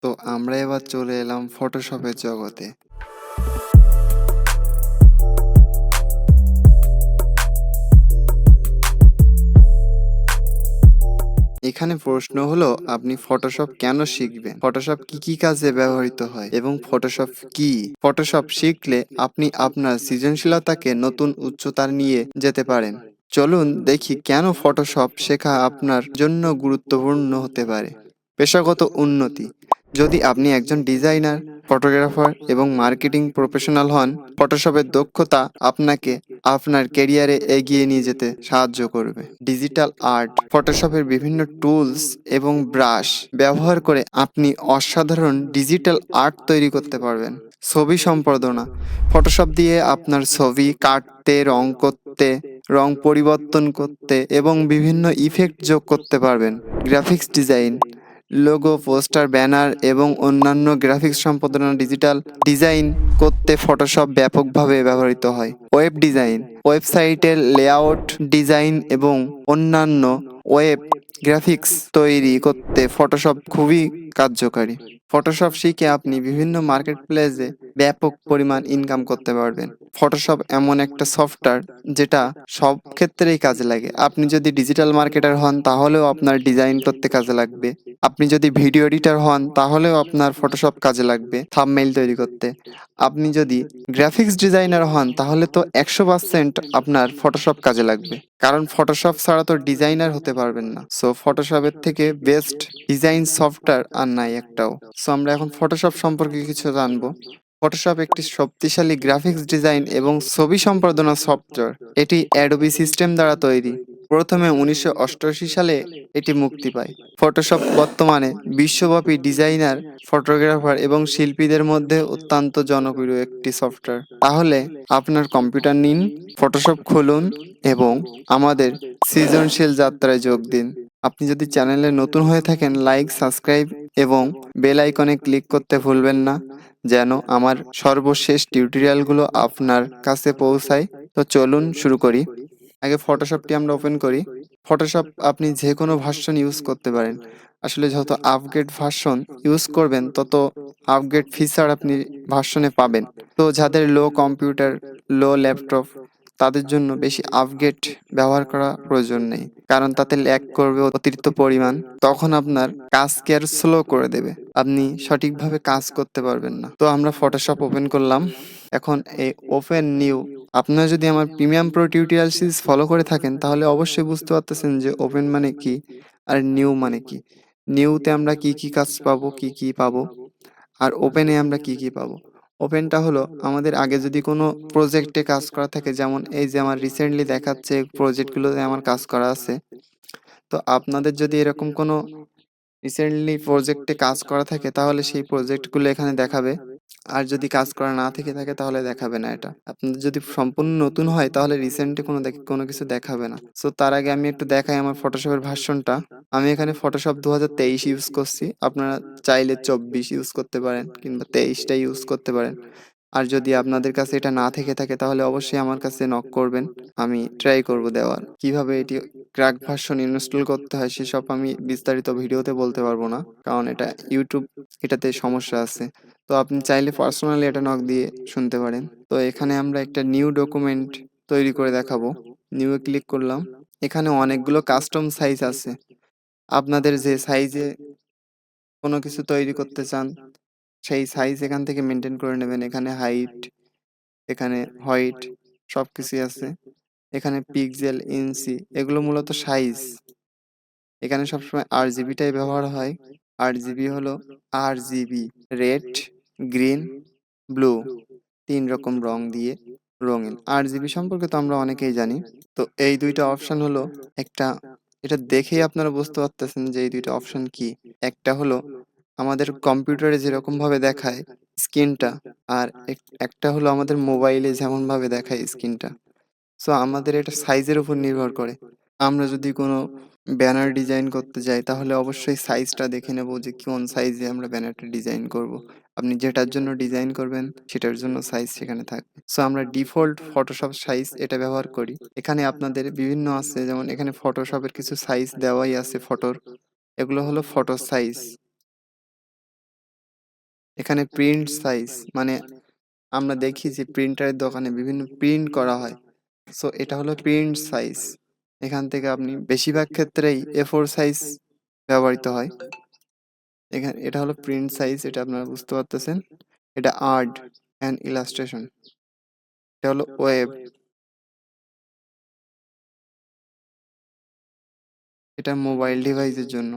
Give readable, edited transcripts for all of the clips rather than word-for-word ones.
তো আমরা এবার চলে এলাম ফটোশপের জগতে। এখানে প্রশ্ন হলো, আপনি ফটোশপ কেন শিখবেন, ফটোশপ কি কি কাজে ব্যবহৃত হয় এবং ফটোশপ কি। ফটোশপ শিখলে আপনি আপনার সৃজনশীলতাকে নতুন উচ্চতায় নিয়ে যেতে পারেন। চলুন দেখি কেন ফটোশপ শেখা আপনার জন্য গুরুত্বপূর্ণ হতে পারে। পেশাগত উন্নতি। যদি আপনি একজন ডিজাইনার, ফটোগ্রাফার এবং মার্কেটিং প্রফেশনাল হন, ফটোশপের দক্ষতা আপনাকে আপনার ক্যারিয়ারে এগিয়ে নিয়ে যেতে সাহায্য করবে। Digital art. ফটোশপের বিভিন্ন টুলস এবং ব্রাশ ব্যবহার করে আপনি অসাধারণ ডিজিটাল আর্ট তৈরি করতে পারবেন। ছবি সম্পাদনা। ফটোশপ দিয়ে আপনার ছবি কাটতে, রং করতে, রং পরিবর্তন করতে এবং বিভিন্ন ইফেক্ট যোগ করতে পারবেন। Graphics design. Logo, poster, banner এবং অন্যান্য গ্রাফিক্স সম্পাদনা ডিজিটাল ডিজাইন করতে ফটোশপ ব্যাপকভাবে ব্যবহৃত হয়। Web design. ওয়েবসাইটের লেআউট, ডিজাইন এবং অন্যান্য ওয়েব গ্রাফিক্স তৈরি করতে ফটোশপ খুবই কার্যকারী। ফটোশপ শিখে আপনি বিভিন্ন মার্কেট প্লেসে ব্যাপক পরিমাণ ইনকাম করতে পারবেন। ফটোশপ এমন একটা সফটওয়্যার যেটা সব ক্ষেত্রেই কাজে লাগে। আপনি যদি ডিজিটাল মার্কেটার হন তাহলেও আপনার ডিজাইন করতে কাজে লাগবে। আপনি যদি ভিডিও এডিটর হন তাহলেও আপনার ফটোশপ কাজে লাগবে থাম্বনেইল তৈরি করতে। আপনি যদি গ্রাফিক্স ডিজাইনার হন তাহলে তো 100% আপনার ফটোশপ কাজে লাগবে, কারণ ফটোশপ ছাড়া তো ডিজাইনার হতে পারবেন না। সো ফটোশপের থেকে বেস্ট ডিজাইন সফটওয়্যার আর নাই একটাও। সো আমরা এখন ফটোশপ সম্পর্কে কিছু জানবো। ফটোশপ একটি শক্তিশালী গ্রাফিক্স ডিজাইন এবং ছবি সম্পাদনা সফটওয়্যার। এটি অ্যাডোবি সিস্টেম দ্বারা তৈরি। প্রথমে 1988 সালে এটি মুক্তি পায়। ফটোশপ বর্তমানে বিশ্বব্যাপী ডিজাইনার, ফটোগ্রাফার এবং শিল্পীদের মধ্যে অত্যন্ত জনপ্রিয় একটি সফটওয়্যার। তাহলে আপনার কম্পিউটার নিন, ফটোশপ খুলুন এবং আমাদের সৃজনশীল যাত্রায় যোগ দিন। আপনি যদি চ্যানেলে নতুন হয়ে থাকেন, লাইক, সাবস্ক্রাইব এবং বেল আইকনে ক্লিক করতে ভুলবেন না, যেন আমার সর্বশেষ টিউটোরিয়ালগুলো আপনার কাছে পৌঁছায়। তো চলুন শুরু করি। আগে ফটোশপটি আমরা ওপেন করি। ফটোশপ আপনি যে কোনো ভার্সন ইউজ করতে পারেন। আসলে যত আপগ্রেড ভার্সন ইউজ করবেন তত আপগ্রেড ফিচার আপনি ভার্সনে পাবেন। তো যাদের লো কম্পিউটার, লো ল্যাপটপ, তাদের জন্য বেশি আপগ্রেড ব্যবহার করা প্রয়োজন নেই, কারণ তাতে ল্যাগ করবে অতিরিক্ত পরিমাণ। তখন আপনার কাজকে আর স্লো করে দেবে, আপনি সঠিকভাবে কাজ করতে পারবেন না। তো আমরা ফটোশপ ওপেন করলাম। এখন এই ওপেন নিউ, আপনারা যদি আমার premium pro tutorial series follow করে থাকেন তাহলে অবশ্যই বুঝতে পারতেছেন যে ওপেন মানে কি আর নিউ মানে কি। নিউতে আমরা কি কি কাজ পাবো, কি কি পাবো, আর ওপেনে আমরা কি কি পাবো। ওপেনটা হলো আমাদের আগে যদি কোনো প্রজেক্টে কাজ করা থাকে, যেমন এই যে আমার রিসেন্টলি দেখাচ্ছে প্রজেক্টগুলোতে আমার কাজ করা আছে। তো আপনাদের যদি এরকম কোনো রিসেন্টলি প্রজেক্টে কাজ করা থাকে তাহলে সেই প্রজেক্টগুলো এখানে দেখাবে। আর যদি কাজ করা না থেকে থাকে তাহলে দেখাবে না এটা। আপনাদের যদি সম্পূর্ণ নতুন হয় তাহলে রিসেন্টলি কোনো কিছু দেখাবে না। সো তার আগে আমি একটু দেখাই আমার ফটোশপের ভার্সনটা। আমি এখানে ফটোশপ 2023 ইউজ করছি। আপনারা চাইলে 24 ইউজ করতে পারেন কিংবা 23টা ইউজ করতে পারেন। আর যদি আপনাদের কাছে এটা না থেকে থাকে তাহলে অবশ্যই আমার কাছে নক করবেন, আমি ট্রাই করব দেওয়ার। কিভাবে এটি ক্র্যাক ভার্সন ইনস্টল করতে হয় সেসব আমি বিস্তারিত ভিডিওতে বলতে পারবো না, কারণ এটা ইউটিউব, এটাতে সমস্যা আছে। তো আপনি চাইলে পার্সোনালি এটা নক দিয়ে শুনতে পারেন। তো এখানে আমরা একটা নিউ ডকুমেন্ট তৈরি করে দেখাবো। নিউ এ ক্লিক করলাম। এখানে অনেকগুলো কাস্টম সাইজ আছে। আপনাদের যে সাইজে কোনো কিছু তৈরি করতে চান সেই সাইজ এখান থেকে মেনটেন করে নেবেন। এখানে হাইট, এখানে হোয়াইট, সবকিছুই আছে। এখানে পিক্সেল, ইঞ্চি, এগুলো মূলত সাইজ। এখানে সবসময় RGBটাই ব্যবহার হয়। RGB হলো RGB, রেড, গ্রিন, ব্লু, 3 রকম রং দিয়ে রঙিন। RGB সম্পর্কে তো আমরা অনেকেই জানি। তো এই দুইটা অপশন হলো একটা, এটা দেখেই আপনারা বুঝতে পারতেছেন যে এই দুইটা অপশন কি। একটা হলো আমাদের কম্পিউটারে যেরকম ভাবে দেখায় স্ক্রিনটা, আর একটা হলো আমাদের মোবাইলে যেমন ভাবে দেখায় স্ক্রিনটা। সো আমাদের এটা সাইজের উপর নির্ভর করে। আমরা যদি কোনো ব্যানার ডিজাইন করতে যাই তাহলে অবশ্যই সাইজটা দেখে নেব যে কোন সাইজে আমরা ব্যানারটা ডিজাইন করব। আপনি যেটার জন্য ডিজাইন করবেন সেটার জন্য সাইজ সেখানে থাকবে। সো আমরা ডিফল্ট ফটোশপ সাইজ এটা ব্যবহার করি। এখানে আপনাদের বিভিন্ন আছে, যেমন এখানে ফটোশপের কিছু সাইজ দেওয়াই আছে ফটোর। এগুলো হলো ফটো সাইজ। এখানে প্রিন্ট সাইজ মানে আমরা দেখি যে প্রিন্টারের দোকানে বিভিন্ন প্রিন্ট করা হয়। সো এটা হলো প্রিন্ট সাইজ। এখান থেকে আপনি বেশিরভাগ ক্ষেত্রেই A4 সাইজ ব্যবহৃত হয়। এটা হলো প্রিন্ট সাইজ, এটা আপনারা বুঝতে পারতেছেন। এটা আর্ট অ্যান্ড ইলাস্ট্রেশন। এটা হলো ওয়েব। এটা মোবাইল ডিভাইসের জন্য।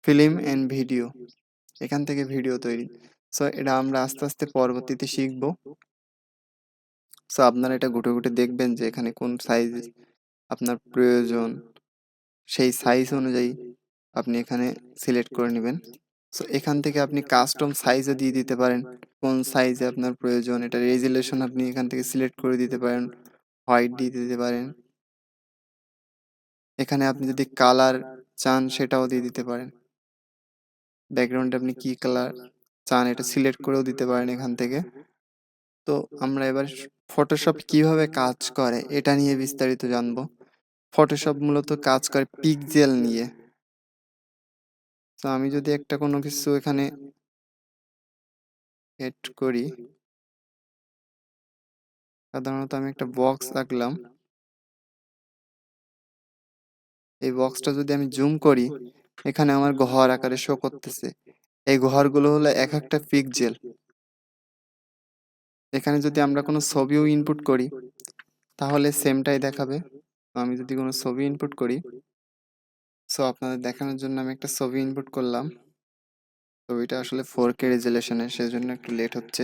ফিল্ম অ্যান্ড ভিডিও, এখান থেকে ভিডিও তৈরি। সো এটা আমরা আস্তে আস্তে পরবর্তীতে শিখব। সো আপনারা এটা ঘুটে ঘুটে দেখবেন যে এখানে কোন সাইজ আপনার প্রয়োজন, সেই সাইজ অনুযায়ী আপনি এখানে সিলেক্ট করে নেবেন। সো এখান থেকে আপনি কাস্টম সাইজও দিয়ে দিতে পারেন, কোন সাইজে আপনার প্রয়োজন। এটা রেজুলেশন আপনি এখান থেকে সিলেক্ট করে দিতে পারেন, হোয়াইট দিয়ে দিতে পারেন। এখানে আপনি যদি কালার চান সেটাও দিয়ে দিতে পারেন, ব্যাকগ্রাউন্ডে আপনি কি কালার চান এটা সিলেক্ট করেও দিতে পারেন এখান থেকে। তো আমরা এবার ফটোশপ কিভাবে কাজ করে এটা নিয়ে বিস্তারিত জানবো। ফটোশপ মূলত কাজ করে পিক্সেল নিয়ে। তো আমি যদি একটা কোনো কিছু এখানে এড করি, সাধারণত আমি একটা বক্স আঁকলাম। এই বক্সটা যদি আমি জুম করি, এখানে আমার ঘর আকারে শো করতেছে। এই ঘরগুলো হলো এক একটা পিক্সেল। এখানে যদি আমরা কোনো ছবিও ইনপুট করি তাহলে সেমটাই দেখাবে। তো আমি যদি কোনো ছবি ইনপুট করি, সো আপনাদের দেখানোর জন্য আমি একটা ছবি ইনপুট করলাম। ছবিটা আসলে 4K রেজুলেশনের, সেজন্য একটু লেট হচ্ছে।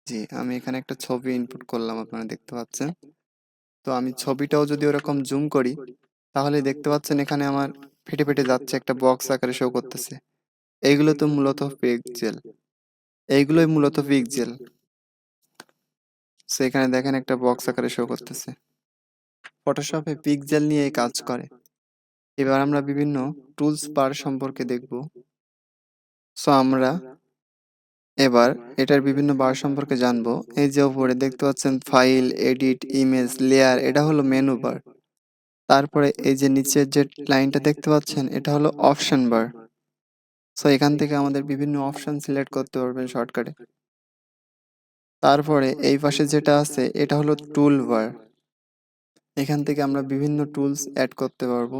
জি, আমি এখানে একটা ছবি ইনপুট করলাম, আপনারা দেখতে পাচ্ছেন। তো আমি ছবিটাও যদি ওরকম জুম করি তাহলে দেখতে পাচ্ছেন এখানে আমার ফেটে ফেটে যাচ্ছে, একটা বক্স আকারে শো করতেছে। এইগুলো তো মূলত পিক্সেল, এইগুলোই মূলত পিক্সেল। সো এখানে দেখেন একটা বক্স আকারে শো করতেছে। ফটোশপে পিক্সেল নিয়ে কাজ করে। এবার আমরা বিভিন্ন টুলস বার সম্পর্কে দেখব। সো আমরা এবার এটার বিভিন্ন বার সম্পর্কে জানবো। এই যে উপরে দেখতে পাচ্ছেন ফাইল, এডিট, ইমেজ, লেয়ার, এটা হলো মেনু বার। তারপরে এই যে নিচের যে লাইনটা দেখতে পাচ্ছেন এটা হলো অপশন বার। সো এখান থেকে আমাদের বিভিন্ন অপশন সিলেক্ট করতে পারবেন শর্টকাটে। তারপরে এই পাশে যেটা আছে এটা হলো টুল বার। এখান থেকে আমরা বিভিন্ন টুলস অ্যাড করতে পারবো।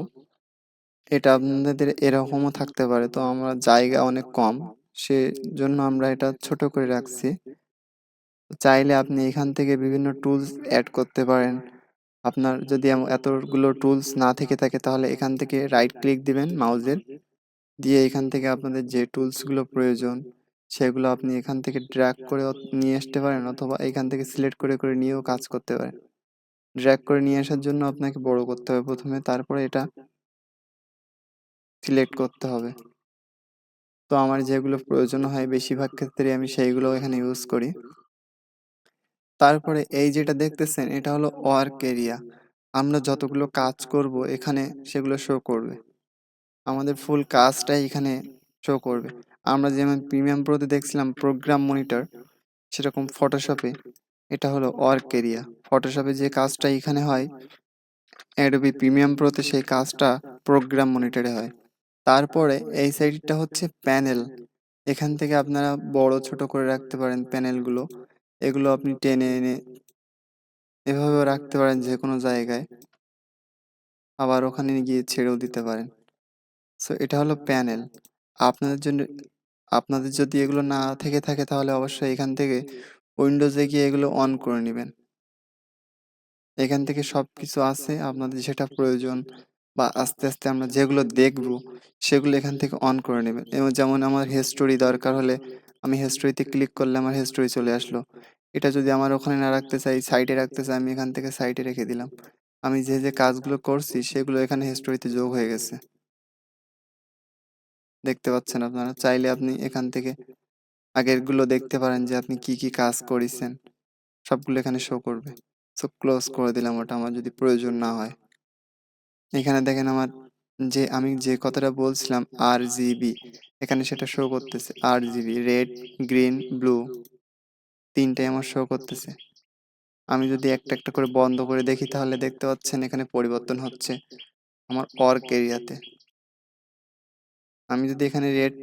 এটা আপনাদের এরকমও থাকতে পারে, তো আমার জায়গা অনেক কম, সেজন্য আমরা এটা ছোট করে রাখছি। চাইলে আপনি এখান থেকে বিভিন্ন টুলস অ্যাড করতে পারেন। আপনার যদি এতগুলো টুলস না থেকে থাকে তাহলে এখান থেকে রাইট ক্লিক দিবেন মাউসের, দিয়ে এখান থেকে আপনাদের যে টুলসগুলো প্রয়োজন সেগুলো আপনি এখান থেকে ড্র্যাগ করে নিয়ে আসতে পারেন, অথবা এখান থেকে সিলেক্ট করে করে নিয়েও কাজ করতে পারেন। ড্র্যাগ করে নিয়ে আসার জন্য আপনাকে বড় করতে হবে প্রথমে, তারপরে এটা সিলেক্ট করতে হবে। তো আমার যেগুলো প্রয়োজন হয় বেশিরভাগ ক্ষেত্রে আমি সেইগুলো এখানে ইউজ করি। তারপরে এই যেটা দেখতেছেন এটা হলো ওয়ার্ক এরিয়া। আমরা যতগুলো কাজ করব এখানে সেগুলো শো করবে, আমাদের ফুল কাজটাই এখানে শো করবে। আমরা যেমন প্রিমিয়াম প্রোতে দেখছিলাম প্রোগ্রাম মনিটর, সেরকম ফটোশপে এটা হলো ওয়ার্ক এরিয়া। ফটোশপে যে কাজটা এখানে হয় অ্যাডোবি প্রিমিয়াম প্রোতে সেই কাজটা প্রোগ্রাম মনিটরে হয়। তারপরে এই সাইডটা হচ্ছে প্যানেল। এখান থেকে আপনারা বড় ছোট করে রাখতে পারেন প্যানেলগুলো। এগুলো আপনি টেনে এনে এভাবেও রাখতে পারেন যে কোনো জায়গায়, আবার ওখানে গিয়ে ছেড়েও দিতে পারেন। সো এটা হলো প্যানেল। আপনাদের জন্য, আপনাদের যদি এগুলো না থেকে থাকে তাহলে অবশ্যই এখান থেকে উইন্ডোজে গিয়ে এগুলো অন করে নেবেন। এখান থেকে সবকিছু আছে আপনাদের যেটা প্রয়োজন, বা আস্তে আস্তে আমরা যেগুলো দেখব সেগুলো এখান থেকে অন করে নেবেন। এবং যেমন আমার হিস্টোরি দরকার হলে আমি হিস্টোরিতে ক্লিক করলে আমার হিস্টোরি চলে আসলো। এটা যদি আমার ওখানে না রাখতে চাই, সাইডে রাখতে চাই, আমি এখান থেকে সাইডে রেখে দিলাম। আমি যে যে কাজগুলো করছি সেগুলো এখানে হিস্টোরিতে যোগ হয়ে গেছে। দেখতে পাচ্ছেন আপনারা, চাইলে আপনি এখান থেকে আগেরগুলো দেখতে পারেন যে আপনি কি কি কাজ করেছেন, সবগুলো এখানে শো করবে। সো ক্লোজ করে দিলাম ওটা আমার যদি প্রয়োজন না হয়। এখানে দেখেন আমার যে আমি যে কথাটা বলছিলাম RGB, এখানে সেটা শো করতেছে। RGB রেড, গ্রিন, ব্লু, তিনটাই আমার শো করতেছে। আমি যদি একটা একটা করে বন্ধ করে দেখি তাহলে দেখতে পাচ্ছেন এখানে পরিবর্তন হচ্ছে আমার ওয়ার্ক এরিয়াতে। আমি যদি এখানে রেড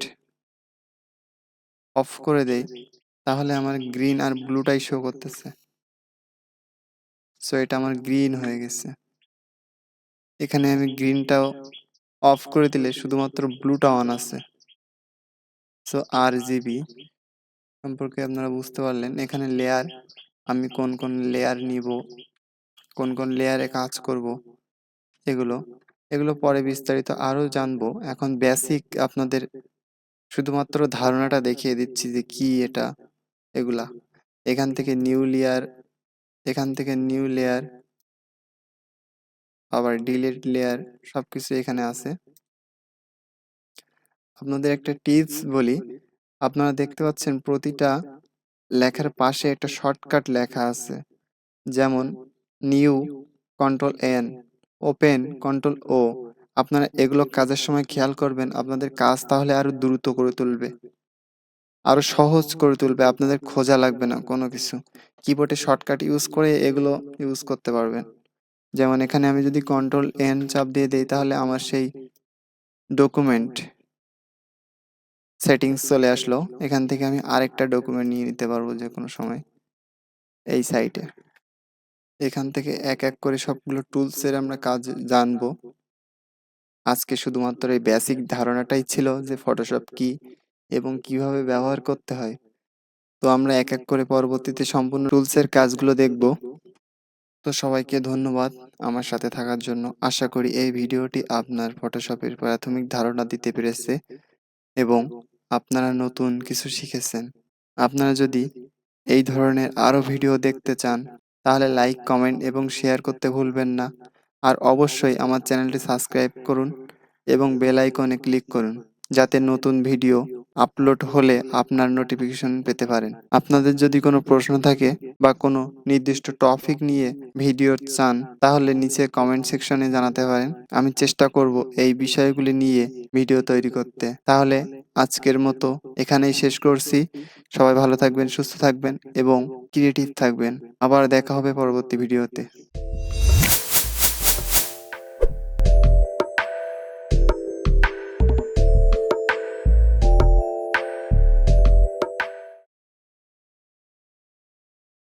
অফ করে দেই তাহলে আমার গ্রিন আর ব্লুটাই শো করতেছে। সো এটা আমার গ্রিন হয়ে গেছে। এখানে আমি গ্রিনটাও অফ করে দিলে শুধুমাত্র ব্লুটা অন আছে। সো RGB সম্পর্কে আপনারা বুঝতে পারলেন। এখানে লেয়ার, আমি কোন কোন লেয়ার নিব, কোন কোন লেয়ারে কাজ করব, এগুলো এগুলো পরে বিস্তারিত আরো জানবো। এখন বেসিক আপনাদের শুধুমাত্র ধারণাটা দেখিয়ে দিচ্ছি যে কি এটা, এগুলা। এখান থেকে নিউ লেয়ার, এখান থেকে নিউ লেয়ার, আবার ডিলিট লেয়ার, সবকিছু এখানে আছে। আপনাদের একটা টিপস বলি, আপনারা দেখতে পাচ্ছেন প্রতিটা লেখার পাশে একটা শর্টকাট লেখা আছে, যেমন নিউ Ctrl+N, ওপেন Ctrl+O। আপনারা এগুলো কাজের সময় খেয়াল করবেন, আপনাদের কাজ তাহলে আরো দ্রুত করে তুলবে, আরো সহজ করে তুলবে। আপনাদের খোঁজা লাগবে না কোনো কিছু, কিবোর্ডে শর্টকাট ইউজ করে এগুলো ইউজ করতে পারবেন। যেমন এখানে আমি যদি Ctrl+N চাপ দিয়ে দেই তাহলে আমার সেই ডকুমেন্ট সেটিংস চলে আসলো। এখান থেকে আমি আরেকটা ডকুমেন্ট নিয়ে নিতে পারবো যে কোনো সময় এই সাইটে। এখান থেকে এক এক করে সবগুলো টুলসের আমরা কাজ জানবো। আজকে শুধুমাত্র এই বেসিক ধারণাটাই ছিল যে ফটোশপ কি এবং কিভাবে ব্যবহার করতে হয়। তো আমরা এক এক করে পরবর্তীতে সম্পূর্ণ টুলসের কাজগুলো দেখব। তো সবাইকে ধন্যবাদ আমার সাথে থাকার জন্য। আশা করি এই ভিডিওটি আপনার ফটোশপের প্রাথমিক ধারণা দিতে পেরেছে এবং আপনারা নতুন কিছু শিখেছেন। আপনারা যদি এই ধরনের আরো ভিডিও দেখতে চান তাহলে লাইক, কমেন্ট এবং শেয়ার করতে ভুলবেন না। আর অবশ্যই আমার চ্যানেলটি সাবস্ক্রাইব করুন এবং বেল আইকনে ক্লিক করুন, যাতে নতুন ভিডিও আপলোড হলে আপনার নোটিফিকেশন পেতে পারেন। আপনাদের যদি কোনো প্রশ্ন থাকে বা কোনো নির্দিষ্ট টপিক নিয়ে ভিডিও চান তাহলে নিচে কমেন্ট সেকশনে জানাতে পারেন। আমি চেষ্টা করব এই বিষয়গুলি নিয়ে ভিডিও তৈরি করতে। তাহলে আজকের মতো এখানেই শেষ করছি। সবাই ভালো থাকবেন, সুস্থ থাকবেন এবং ক্রিয়েটিভ থাকবেন। আবার দেখা হবে পরবর্তী ভিডিওতে।